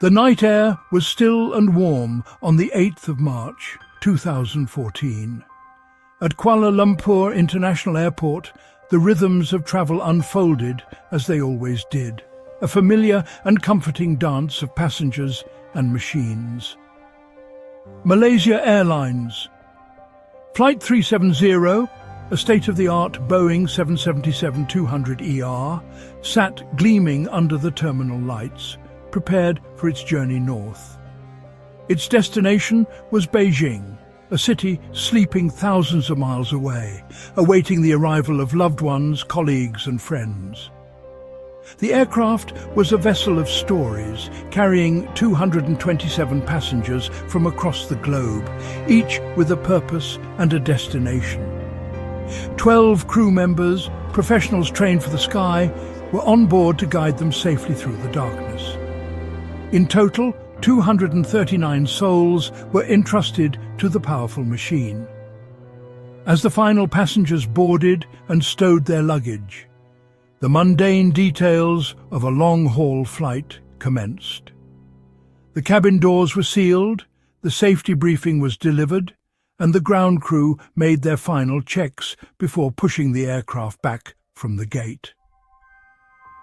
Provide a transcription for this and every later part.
The night air was still and warm on the 8th of March, 2014. At Kuala Lumpur International Airport, the rhythms of travel unfolded as they always did, a familiar and comforting dance of passengers and machines. Malaysia Airlines Flight 370, a state-of-the-art Boeing 777-200ER, sat gleaming under the terminal lights, prepared for its journey north. Its destination was Beijing, a city sleeping thousands of miles away, awaiting the arrival of loved ones, colleagues and friends. The aircraft was a vessel of stories, carrying 227 passengers from across the globe, each with a purpose and a destination. 12 crew members, professionals trained for the sky, were on board to guide them safely through the darkness. In total, 239 souls were entrusted to the powerful machine. As the final passengers boarded and stowed their luggage, the mundane details of a long-haul flight commenced. The cabin doors were sealed, the safety briefing was delivered, and the ground crew made their final checks before pushing the aircraft back from the gate.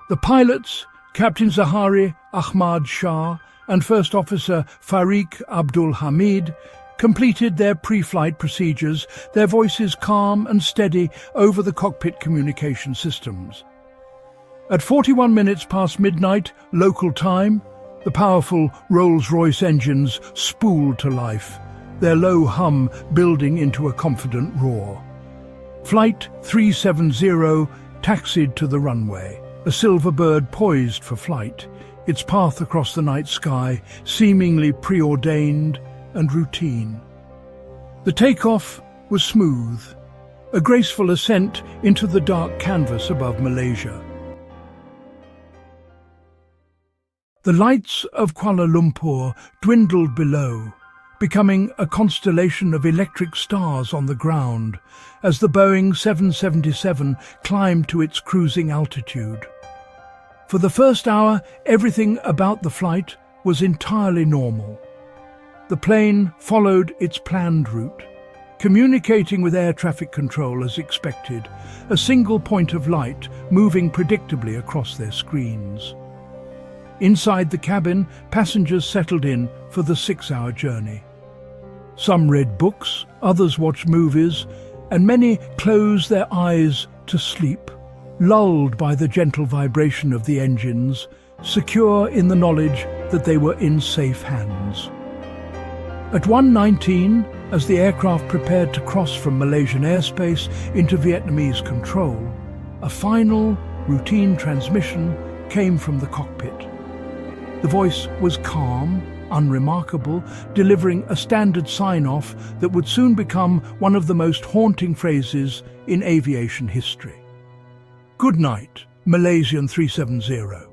The pilots, Captain Zahari Ahmad Shah and First Officer Fariq Abdul Hamid, completed their pre-flight procedures, their voices calm and steady over the cockpit communication systems. At 41 minutes past midnight, local time, the powerful Rolls-Royce engines spooled to life, their low hum building into a confident roar. Flight 370 taxied to the runway, a silver bird poised for flight, its path across the night sky seemingly preordained and routine. The takeoff was smooth, a graceful ascent into the dark canvas above Malaysia. The lights of Kuala Lumpur dwindled below, becoming a constellation of electric stars on the ground as the Boeing 777 climbed to its cruising altitude. For the first hour, everything about the flight was entirely normal. The plane followed its planned route, communicating with air traffic control as expected, a single point of light moving predictably across their screens. Inside the cabin, passengers settled in for the 6-hour journey. Some read books, others watched movies, and many closed their eyes to sleep, lulled by the gentle vibration of the engines, secure in the knowledge that they were in safe hands. At 1:19, as the aircraft prepared to cross from Malaysian airspace into Vietnamese control, a final, routine transmission came from the cockpit. The voice was calm, unremarkable, delivering a standard sign-off that would soon become one of the most haunting phrases in aviation history. "Good night, Malaysian 370.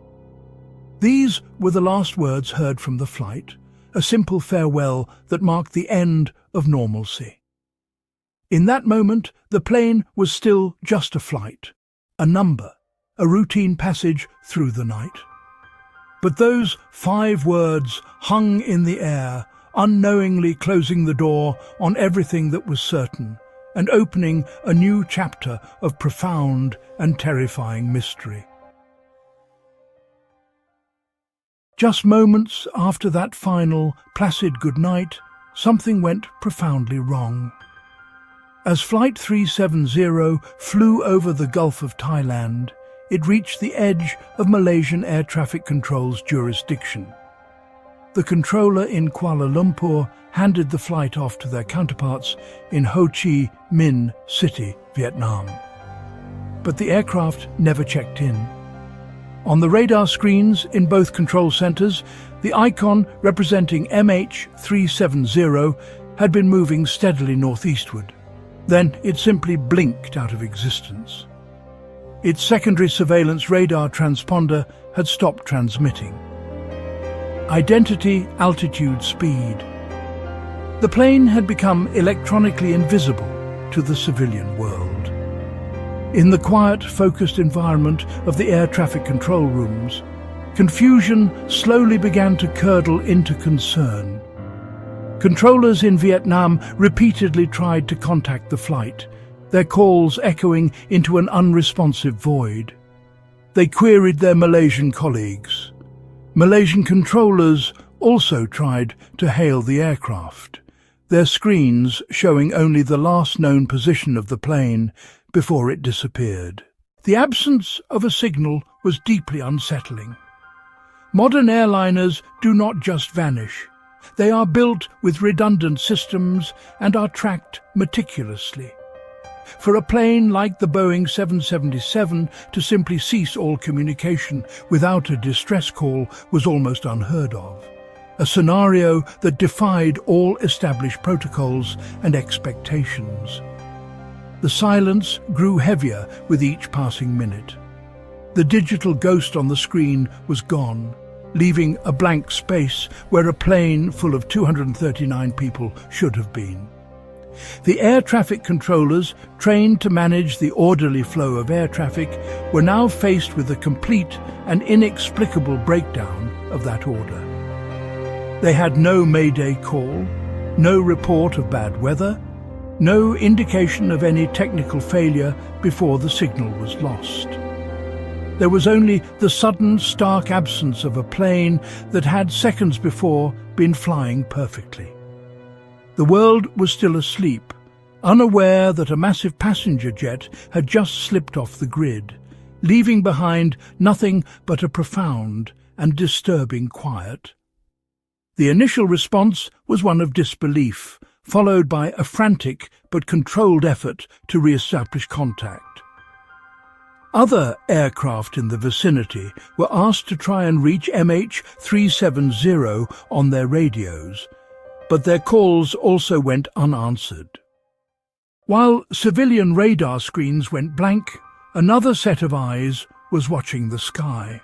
These were the last words heard from the flight, a simple farewell that marked the end of normalcy. In that moment, the plane was still just a flight, a number, a routine passage through the night. But those 5 words hung in the air, unknowingly closing the door on everything that was certain, and opening a new chapter of profound and terrifying mystery. Just moments after that final, placid goodnight, something went profoundly wrong. As Flight 370 flew over the Gulf of Thailand, it reached the edge of Malaysian air traffic control's jurisdiction. The controller in Kuala Lumpur handed the flight off to their counterparts in Ho Chi Minh City, Vietnam. But the aircraft never checked in. On the radar screens in both control centers, the icon representing MH370 had been moving steadily northeastward. Then it simply blinked out of existence. Its secondary surveillance radar transponder had stopped transmitting. Identity, altitude, speed. The plane had become electronically invisible to the civilian world. In the quiet, focused environment of the air traffic control rooms, Confusion slowly began to curdle into concern. Controllers in Vietnam repeatedly tried to contact the flight, their calls echoing into an unresponsive void. They queried their Malaysian colleagues. Malaysian controllers also tried to hail the aircraft, their screens showing only the last known position of the plane before it disappeared. The absence of a signal was deeply unsettling. Modern airliners do not just vanish. They are built with redundant systems and are tracked meticulously. For a plane like the Boeing 777 to simply cease all communication without a distress call was almost unheard of, a scenario that defied all established protocols and expectations. The silence grew heavier with each passing minute. The digital ghost on the screen was gone, leaving a blank space where a plane full of 239 people should have been. The air traffic controllers, trained to manage the orderly flow of air traffic, were now faced with a complete and inexplicable breakdown of that order. They had no mayday call, no report of bad weather, no indication of any technical failure before the signal was lost. There was only the sudden, stark absence of a plane that had seconds before been flying perfectly. The world was still asleep, unaware that a massive passenger jet had just slipped off the grid, leaving behind nothing but a profound and disturbing quiet. The initial response was one of disbelief, followed by a frantic but controlled effort to re-establish contact. Other aircraft in the vicinity were asked to try and reach MH370 on their radios, but their calls also went unanswered. While civilian radar screens went blank, another set of eyes was watching the sky.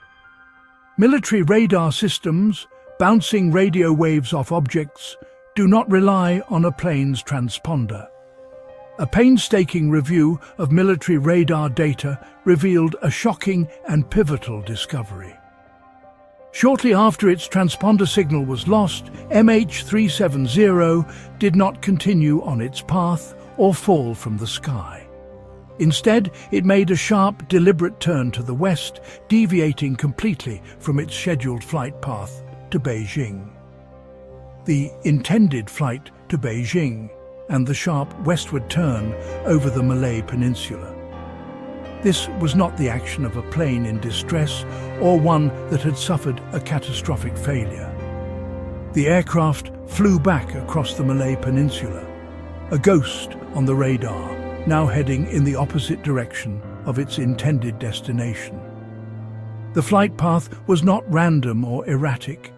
Military radar systems, bouncing radio waves off objects, do not rely on a plane's transponder. A painstaking review of military radar data revealed a shocking and pivotal discovery. Shortly after its transponder signal was lost, MH370 did not continue on its path or fall from the sky. Instead, it made a sharp, deliberate turn to the west, deviating completely from its scheduled flight path to Beijing. The intended flight to Beijing and the sharp westward turn over the Malay Peninsula. This was not the action of a plane in distress or one that had suffered a catastrophic failure. The aircraft flew back across the Malay Peninsula, a ghost on the radar, now heading in the opposite direction of its intended destination. The flight path was not random or erratic.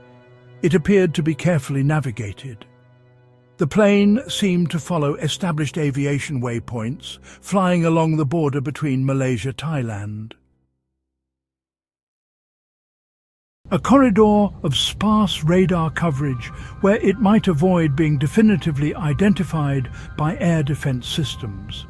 It appeared to be carefully navigated. The plane seemed to follow established aviation waypoints, flying along the border between Malaysia and Thailand. A corridor of sparse radar coverage where it might avoid being definitively identified by air defense systems.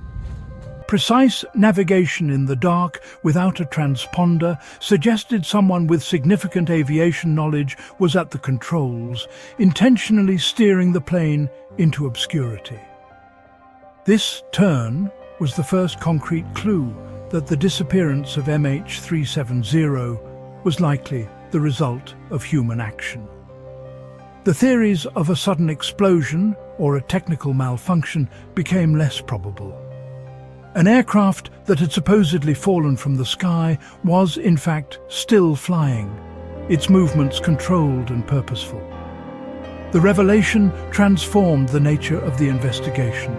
Precise navigation in the dark without a transponder suggested someone with significant aviation knowledge was at the controls, intentionally steering the plane into obscurity. This turn was the first concrete clue that the disappearance of MH370 was likely the result of human action. The theories of a sudden explosion or a technical malfunction became less probable. An aircraft that had supposedly fallen from the sky was, in fact, still flying, its movements controlled and purposeful. The revelation transformed the nature of the investigation.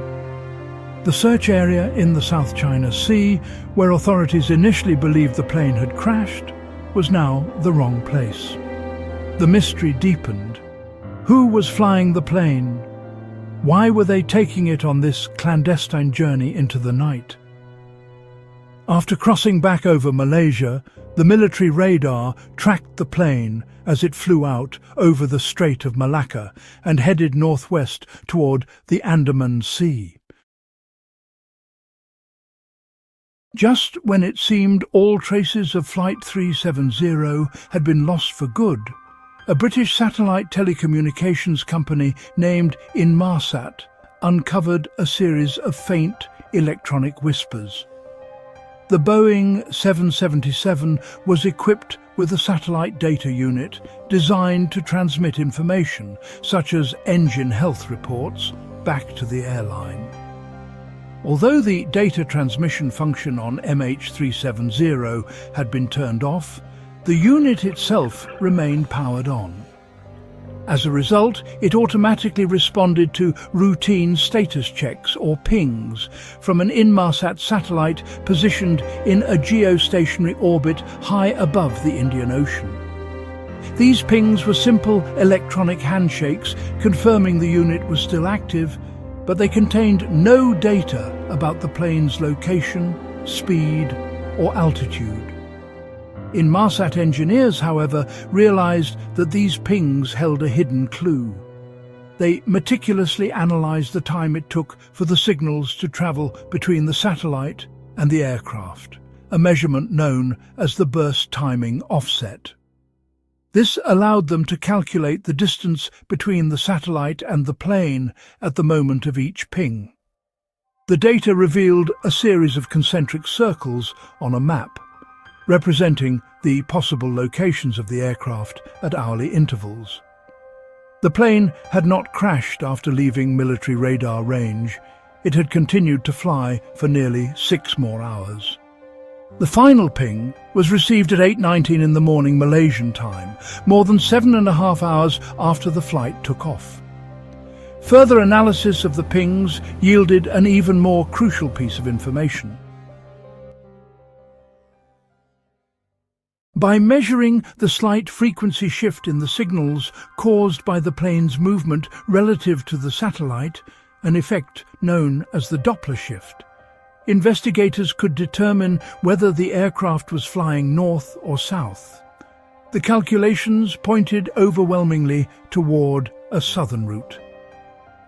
The search area in the South China Sea, where authorities initially believed the plane had crashed, was now the wrong place. The mystery deepened. Who was flying the plane? Why were they taking it on this clandestine journey into the night? After crossing back over Malaysia, the military radar tracked the plane as it flew out over the Strait of Malacca and headed northwest toward the Andaman Sea. Just when it seemed all traces of Flight 370 had been lost for good, a British satellite telecommunications company named Inmarsat uncovered a series of faint electronic whispers. The Boeing 777 was equipped with a satellite data unit designed to transmit information, such as engine health reports, back to the airline. Although the data transmission function on MH370 had been turned off, the unit itself remained powered on. As a result, it automatically responded to routine status checks or pings from an Inmarsat satellite positioned in a geostationary orbit high above the Indian Ocean. These pings were simple electronic handshakes confirming the unit was still active, but they contained no data about the plane's location, speed, or altitude. Inmarsat engineers, however, realized that these pings held a hidden clue. They meticulously analyzed the time it took for the signals to travel between the satellite and the aircraft, a measurement known as the burst timing offset. This allowed them to calculate the distance between the satellite and the plane at the moment of each ping. The data revealed a series of concentric circles on a map, representing the possible locations of the aircraft at hourly intervals. The plane had not crashed after leaving military radar range. It had continued to fly for nearly 6 more hours. The final ping was received at 8:19 in the morning Malaysian time, more than 7.5 hours after the flight took off. Further analysis of the pings yielded an even more crucial piece of information. By measuring the slight frequency shift in the signals caused by the plane's movement relative to the satellite, an effect known as the Doppler shift, investigators could determine whether the aircraft was flying north or south. The calculations pointed overwhelmingly toward a southern route.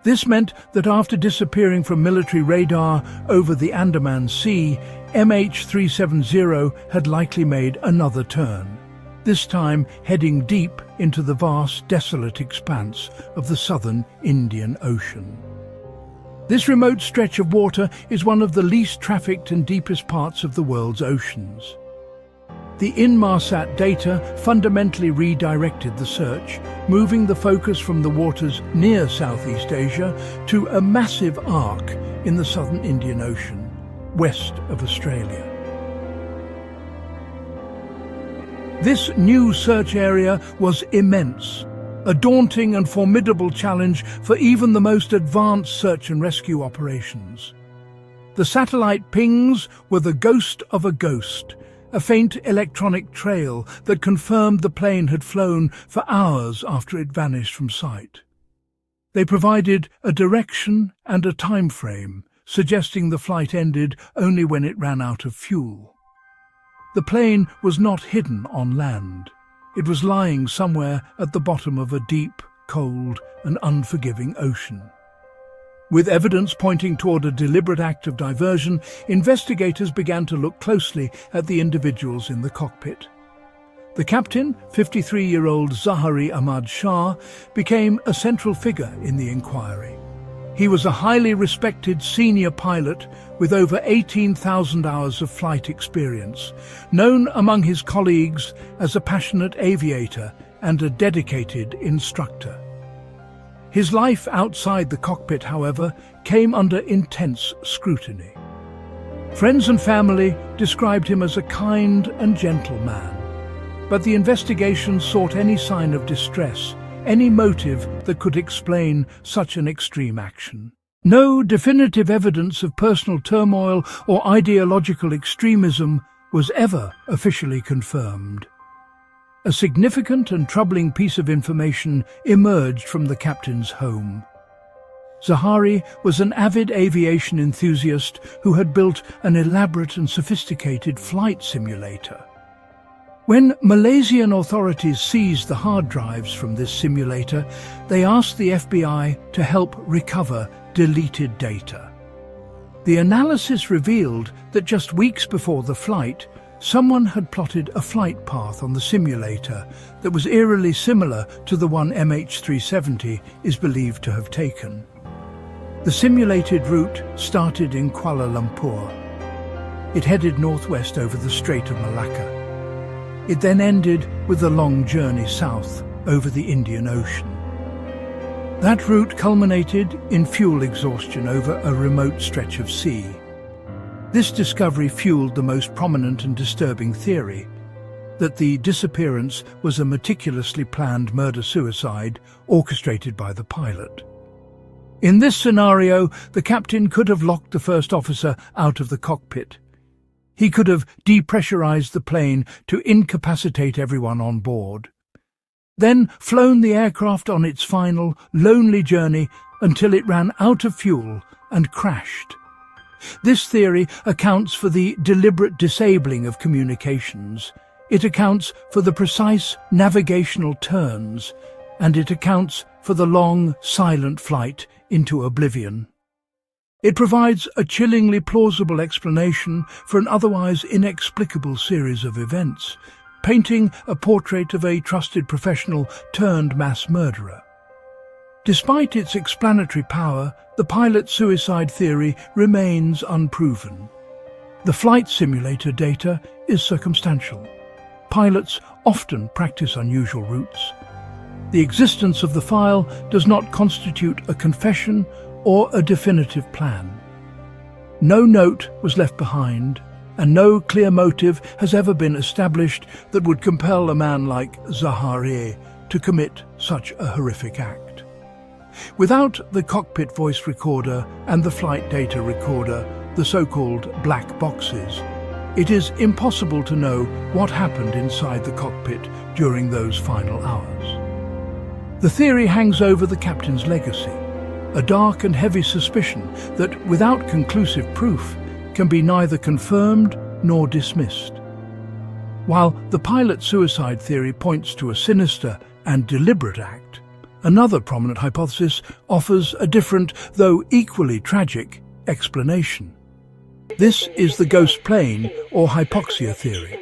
This meant that after disappearing from military radar over the Andaman Sea, MH370 had likely made another turn, this time heading deep into the vast, desolate expanse of the southern Indian Ocean. This remote stretch of water is one of the least trafficked and deepest parts of the world's oceans. The Inmarsat data fundamentally redirected the search, moving the focus from the waters near Southeast Asia to a massive arc in the southern Indian Ocean, west of Australia. This new search area was immense, a daunting and formidable challenge for even the most advanced search and rescue operations. The satellite pings were the ghost of a ghost, a faint electronic trail that confirmed the plane had flown for hours after it vanished from sight. They provided a direction and a time frame, suggesting the flight ended only when it ran out of fuel. The plane was not hidden on land. It was lying somewhere at the bottom of a deep, cold, and unforgiving ocean. With evidence pointing toward a deliberate act of diversion, investigators began to look closely at the individuals in the cockpit. The captain, 53-year-old Zahari Ahmad Shah, became a central figure in the inquiry. He was a highly respected senior pilot with over 18,000 hours of flight experience, known among his colleagues as a passionate aviator and a dedicated instructor. His life outside the cockpit, however, came under intense scrutiny. Friends and family described him as a kind and gentle man, but the investigation sought any sign of distress, any motive that could explain such an extreme action. No definitive evidence of personal turmoil or ideological extremism was ever officially confirmed. A significant and troubling piece of information emerged from the captain's home. Zahari was an avid aviation enthusiast who had built an elaborate and sophisticated flight simulator. When Malaysian authorities seized the hard drives from this simulator, they asked the FBI to help recover deleted data. The analysis revealed that just weeks before the flight, someone had plotted a flight path on the simulator that was eerily similar to the one MH370 is believed to have taken. The simulated route started in Kuala Lumpur. It headed northwest over the Strait of Malacca. It then ended with a long journey south over the Indian Ocean. That route culminated in fuel exhaustion over a remote stretch of sea. This discovery fueled the most prominent and disturbing theory, that the disappearance was a meticulously planned murder-suicide orchestrated by the pilot. In this scenario, the captain could have locked the first officer out of the cockpit. He could have depressurized the plane to incapacitate everyone on board, then flown the aircraft on its final, lonely journey until it ran out of fuel and crashed. This theory accounts for the deliberate disabling of communications. It accounts for the precise navigational turns, and it accounts for the long, silent flight into oblivion. It provides a chillingly plausible explanation for an otherwise inexplicable series of events, painting a portrait of a trusted professional turned mass murderer. Despite its explanatory power, the pilot suicide theory remains unproven. The flight simulator data is circumstantial. Pilots often practice unusual routes. The existence of the file does not constitute a confession or a definitive plan. No note was left behind, and no clear motive has ever been established that would compel a man like Zahari to commit such a horrific act. Without the cockpit voice recorder and the flight data recorder, the so-called black boxes, it is impossible to know what happened inside the cockpit during those final hours. The theory hangs over the captain's legacy, a dark and heavy suspicion that, without conclusive proof, can be neither confirmed nor dismissed. While the pilot suicide theory points to a sinister and deliberate act, another prominent hypothesis offers a different, though equally tragic, explanation. This is the ghost plane or hypoxia theory.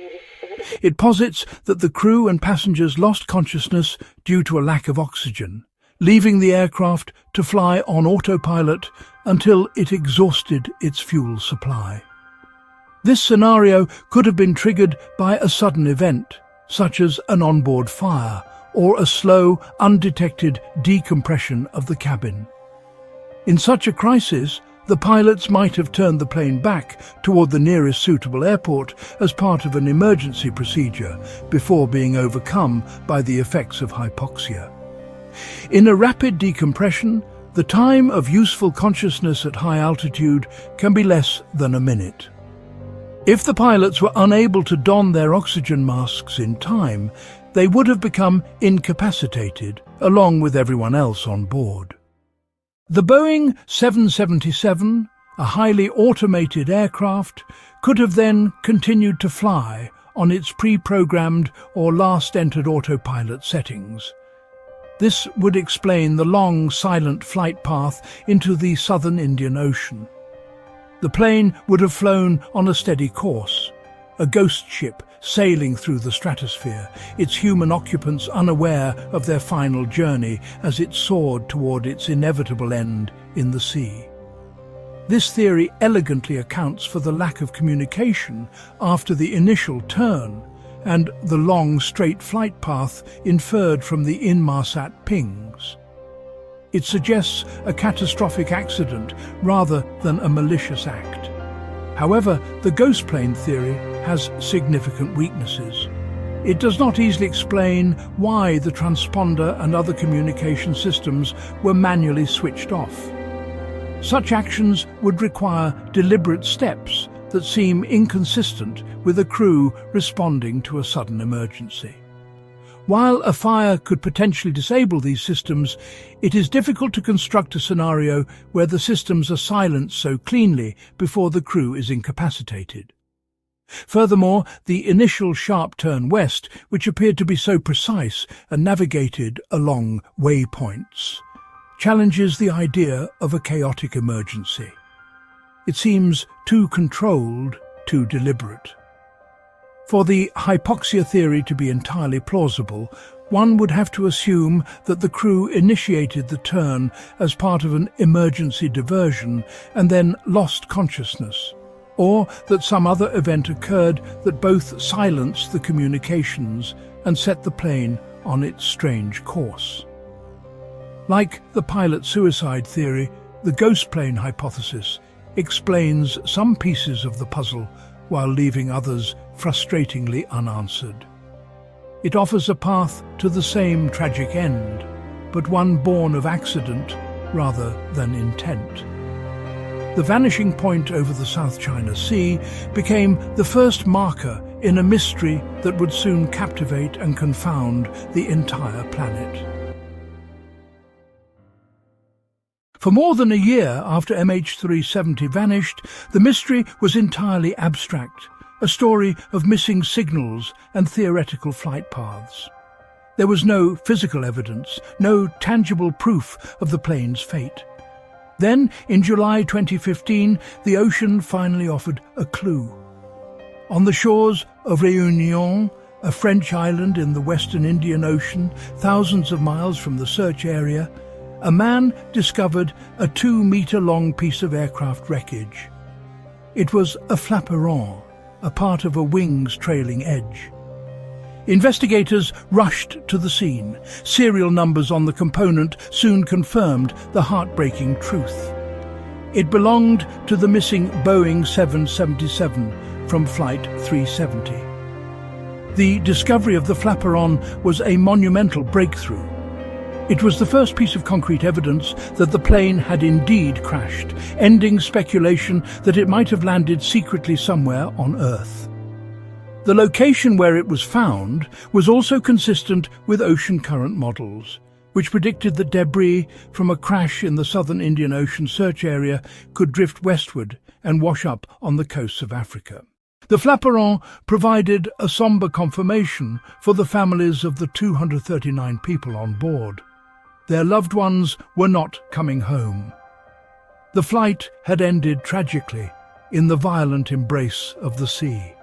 It posits that the crew and passengers lost consciousness due to a lack of oxygen, leaving the aircraft to fly on autopilot until it exhausted its fuel supply. This scenario could have been triggered by a sudden event, such as an onboard fire or a slow, undetected decompression of the cabin. In such a crisis, the pilots might have turned the plane back toward the nearest suitable airport as part of an emergency procedure before being overcome by the effects of hypoxia. In a rapid decompression, the time of useful consciousness at high altitude can be less than a minute. If the pilots were unable to don their oxygen masks in time, they would have become incapacitated, along with everyone else on board. The Boeing 777, a highly automated aircraft, could have then continued to fly on its pre-programmed or last-entered autopilot settings. This would explain the long, silent flight path into the southern Indian Ocean. The plane would have flown on a steady course, a ghost ship sailing through the stratosphere, its human occupants unaware of their final journey as it soared toward its inevitable end in the sea. This theory elegantly accounts for the lack of communication after the initial turn and the long, straight flight path inferred from the Inmarsat pings. It suggests a catastrophic accident rather than a malicious act. However, the ghost plane theory has significant weaknesses. It does not easily explain why the transponder and other communication systems were manually switched off. Such actions would require deliberate steps that seem inconsistent with a crew responding to a sudden emergency. While a fire could potentially disable these systems, it is difficult to construct a scenario where the systems are silenced so cleanly before the crew is incapacitated. Furthermore, the initial sharp turn west, which appeared to be so precise and navigated along waypoints, challenges the idea of a chaotic emergency. It seems too controlled, too deliberate. For the hypoxia theory to be entirely plausible, one would have to assume that the crew initiated the turn as part of an emergency diversion and then lost consciousness, or that some other event occurred that both silenced the communications and set the plane on its strange course. Like the pilot suicide theory, the ghost plane hypothesis explains some pieces of the puzzle while leaving others frustratingly unanswered. It offers a path to the same tragic end, but one born of accident rather than intent. The vanishing point over the South China Sea became the first marker in a mystery that would soon captivate and confound the entire planet. For more than a year after MH370 vanished, the mystery was entirely abstract, a story of missing signals and theoretical flight paths. There was no physical evidence, no tangible proof of the plane's fate. Then, in July 2015, the ocean finally offered a clue. On the shores of Réunion, a French island in the Western Indian Ocean, thousands of miles from the search area, a man discovered a 2-meter-long piece of aircraft wreckage. It was a flaperon, a part of a wing's trailing edge. Investigators rushed to the scene. Serial numbers on the component soon confirmed the heartbreaking truth. It belonged to the missing Boeing 777 from Flight 370. The discovery of the flaperon was a monumental breakthrough. It was the first piece of concrete evidence that the plane had indeed crashed, ending speculation that it might have landed secretly somewhere on Earth. The location where it was found was also consistent with ocean current models, which predicted that debris from a crash in the southern Indian Ocean search area could drift westward and wash up on the coasts of Africa. The flaperon provided a somber confirmation for the families of the 239 people on board. Their loved ones were not coming home. The flight had ended tragically in the violent embrace of the sea.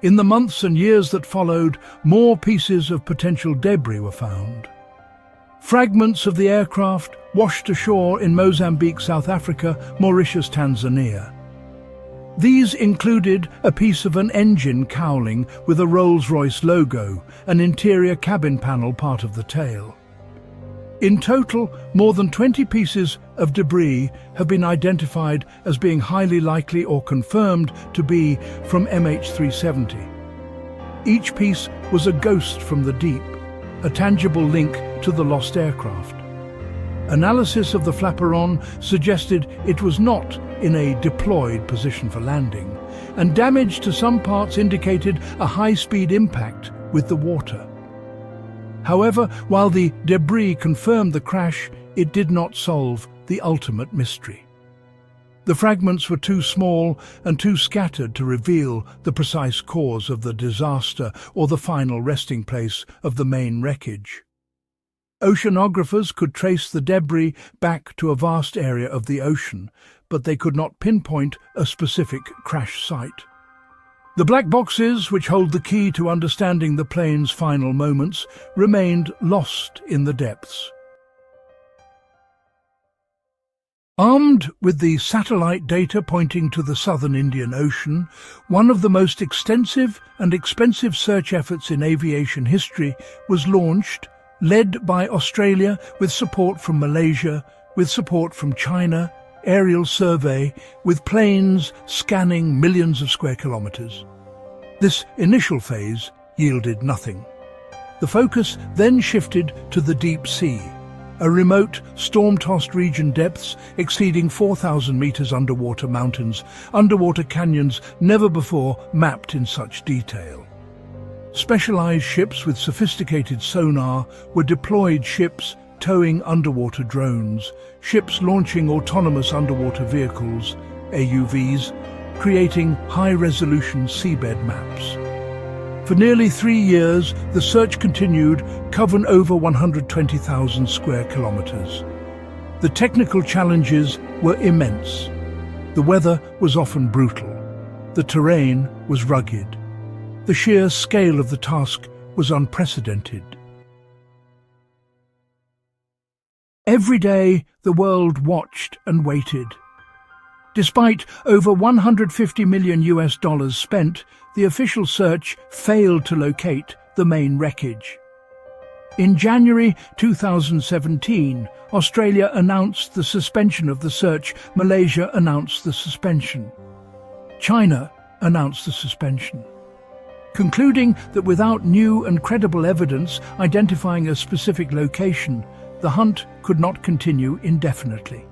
In the months and years that followed, more pieces of potential debris were found. Fragments of the aircraft washed ashore in Mozambique, South Africa, Mauritius, Tanzania. These included a piece of an engine cowling with a Rolls-Royce logo, an interior cabin panel part of the tail. In total, more than 20 pieces of debris have been identified as being highly likely or confirmed to be from MH370. Each piece was a ghost from the deep, a tangible link to the lost aircraft. Analysis of the flaperon suggested it was not in a deployed position for landing, and damage to some parts indicated a high-speed impact with the water. However, while the debris confirmed the crash, it did not solve the ultimate mystery. The fragments were too small and too scattered to reveal the precise cause of the disaster or the final resting place of the main wreckage. Oceanographers could trace the debris back to a vast area of the ocean, but they could not pinpoint a specific crash site. The black boxes, which hold the key to understanding the plane's final moments, remained lost in the depths. Armed with the satellite data pointing to the southern Indian Ocean, one of the most extensive and expensive search efforts in aviation history was launched, led by Australia with support from Malaysia, with support from China, aerial survey, with planes scanning millions of square kilometers. This initial phase yielded nothing. The focus then shifted to the deep sea, a remote, storm-tossed region, depths exceeding 4,000 meters underwater, mountains, underwater canyons never before mapped in such detail. Specialized ships with sophisticated sonar were deployed, ships towing underwater drones, ships launching autonomous underwater vehicles, AUVs, creating high-resolution seabed maps. For nearly 3 years, the search continued, covering over 120,000 square kilometers. The technical challenges were immense. The weather was often brutal. The terrain was rugged. The sheer scale of the task was unprecedented. Every day, the world watched and waited. Despite over $150 million spent, the official search failed to locate the main wreckage. In January 2017, Australia announced the suspension of the search. Malaysia announced the suspension. China announced the suspension, concluding that without new and credible evidence identifying a specific location, the hunt could not continue indefinitely.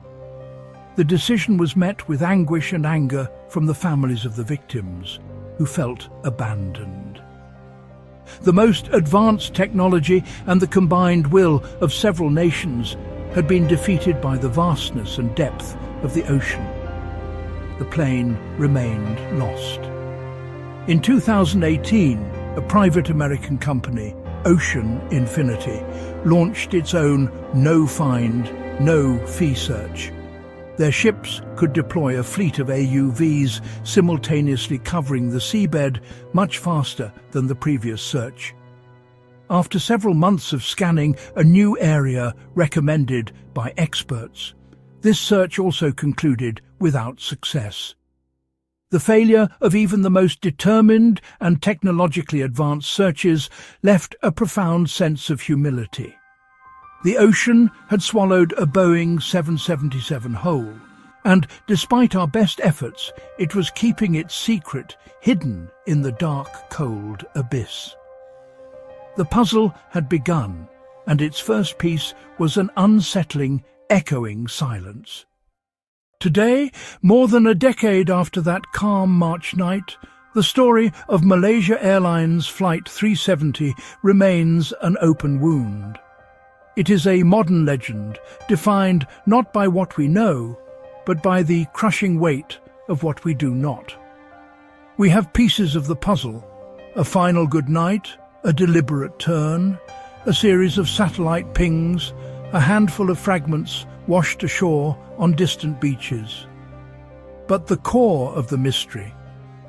The decision was met with anguish and anger from the families of the victims, who felt abandoned. The most advanced technology and the combined will of several nations had been defeated by the vastness and depth of the ocean. The plane remained lost. In 2018, a private American company, Ocean Infinity, launched its own no-find, no-fee search. Their ships could deploy a fleet of AUVs simultaneously covering the seabed much faster than the previous search. After several months of scanning a new area recommended by experts, this search also concluded without success. The failure of even the most determined and technologically advanced searches left a profound sense of humility. The ocean had swallowed a Boeing 777 whole, and despite our best efforts, it was keeping its secret hidden in the dark, cold abyss. The puzzle had begun, and its first piece was an unsettling, echoing silence. Today, more than a decade after that calm March night, the story of Malaysia Airlines Flight 370 remains an open wound. It is a modern legend, defined not by what we know, but by the crushing weight of what we do not. We have pieces of the puzzle: a final goodnight, a deliberate turn, a series of satellite pings, a handful of fragments washed ashore on distant beaches. But the core of the mystery,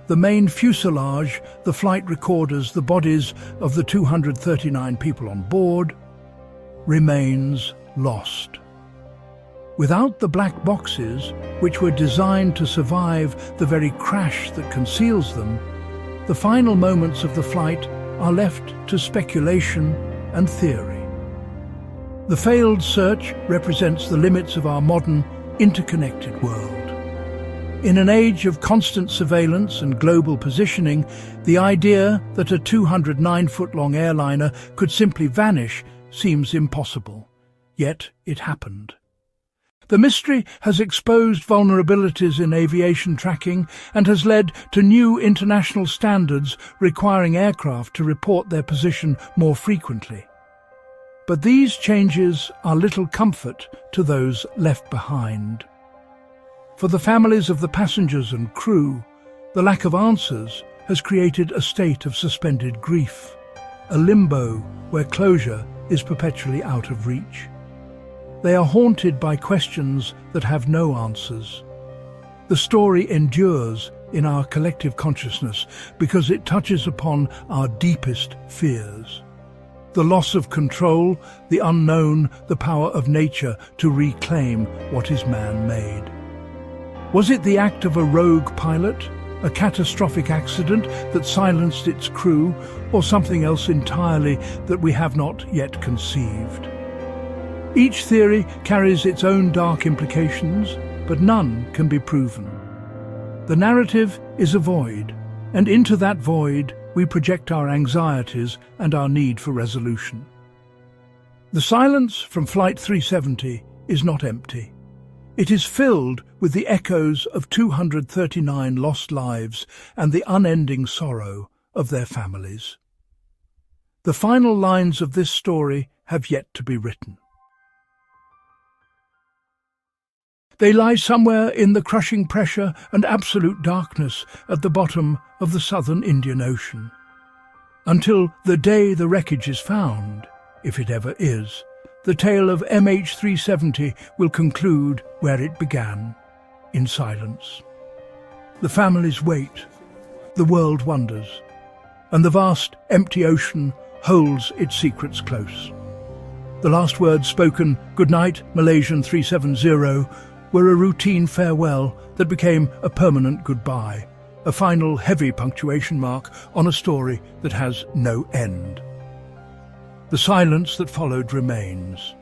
the main fuselage, the flight recorders, the bodies of the 239 people on board, remains lost. Without the black boxes, which were designed to survive the very crash that conceals them, the final moments of the flight are left to speculation and theory. The failed search represents the limits of our modern, interconnected world. In an age of constant surveillance and global positioning, the idea that a 209-foot-long airliner could simply vanish seems impossible. Yet it happened. The mystery has exposed vulnerabilities in aviation tracking and has led to new international standards requiring aircraft to report their position more frequently. But these changes are little comfort to those left behind. For the families of the passengers and crew, the lack of answers has created a state of suspended grief, a limbo where closure is perpetually out of reach. They are haunted by questions that have no answers. The story endures in our collective consciousness because it touches upon our deepest fears. The loss of control, the unknown, the power of nature to reclaim what is man-made. Was it the act of a rogue pilot, a catastrophic accident that silenced its crew, or something else entirely that we have not yet conceived? Each theory carries its own dark implications, but none can be proven. The narrative is a void, and into that void we project our anxieties and our need for resolution. The silence from Flight 370 is not empty. It is filled with the echoes of 239 lost lives and the unending sorrow of their families. The final lines of this story have yet to be written. They lie somewhere in the crushing pressure and absolute darkness at the bottom of the southern Indian Ocean. Until the day the wreckage is found, if it ever is, the tale of MH370 will conclude where it began, in silence. The families wait, the world wonders, and the vast, empty ocean holds its secrets close. The last words spoken, "Good night, Malaysian 370", were a routine farewell that became a permanent goodbye, a final heavy punctuation mark on a story that has no end. The silence that followed remains,